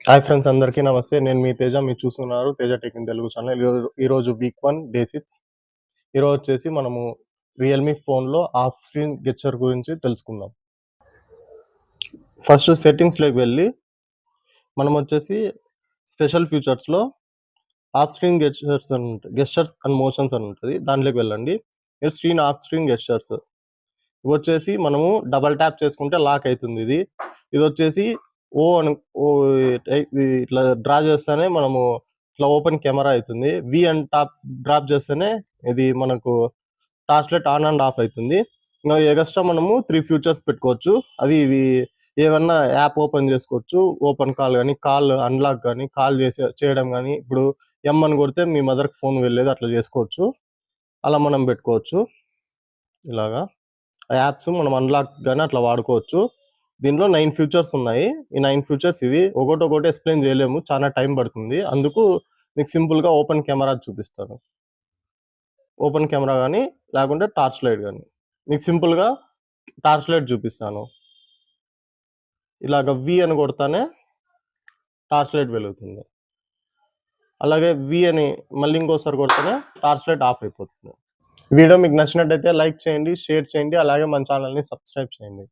Hi friends, అందరికీ నమస్తే. నేను మీ తేజ. మీరు చూస్తున్నారు Teja tech in Telugu channel. ఈరోజు వీక్ 1 డే 6. ఈరోజు వచ్చేసి మనము రియల్‌మీ ఫోన్‌లో ఆఫ్ స్క్రీన్ గెస్చర్ గురించి తెలుసుకుందాం. ఫస్ట్ సెట్టింగ్స్‌లోకి వెళ్ళి మనం వచ్చేసి స్పెషల్ ఫీచర్స్‌లో of screen gestures and motions అని ఉంటుంది. దాంట్లోకి వెళ్ళండి. మీరు స్క్రీన్ ఆఫ్ స్క్రీన్ గెస్చర్స్ వచ్చేసి మనము డబల్ ట్యాప్ చేసుకుంటే లాక్ అవుతుంది. ఇది వచ్చేసి ఓ అని ఇట్లా డ్రా చేస్తేనే మనము ఇట్లా ఓపెన్ కెమెరా అవుతుంది. వి అండ్ టాప్ డ్రాప్ చేస్తేనే ఇది మనకు torch light on and of అవుతుంది. ఇంకా ఎగస్ట్రా మనము 3 ఫీచర్స్ పెట్టుకోవచ్చు. ఇవి ఏమన్నా యాప్ ఓపెన్ చేసుకోవచ్చు. ఓపెన్ కాల్ కానీ, కాల్ అన్లాక్ కానీ, కాల్ చేయడం కానీ, ఇప్పుడు అని కొడితే మీ మదర్కి ఫోన్ వెళ్ళేది అట్లా చేసుకోవచ్చు. అలా మనం పెట్టుకోవచ్చు. ఇలాగా యాప్స్ మనం అన్లాక్ కానీ అట్లా వాడుకోవచ్చు. దీంట్లో 9 ఫీచర్స్ ఉన్నాయి. ఈ 9 ఫీచర్స్ ఇవి ఒకటి ఎక్స్ప్లెయిన్ చేయలేము, చాలా టైం పడుతుంది. అందుకు మీకు సింపుల్గా ఓపెన్ కెమెరా చూపిస్తాను. ఓపెన్ కెమెరా కానీ లేకుంటే టార్చ్ లైట్ కానీ. మీకు సింపుల్గా టార్చ్ లైట్ చూపిస్తాను. ఇలాగ వి అని కొడతానే టార్చ్ లైట్ వెలుగుతుంది. అలాగే వి అని మళ్ళీ ఇంకోసారి కొడితేనే టార్చ్ లైట్ ఆఫ్ అయిపోతుంది. వీడియో మీకు నచ్చినట్టయితే లైక్ చేయండి, షేర్ చేయండి, అలాగే మన ఛానల్ని సబ్స్క్రైబ్ చేయండి.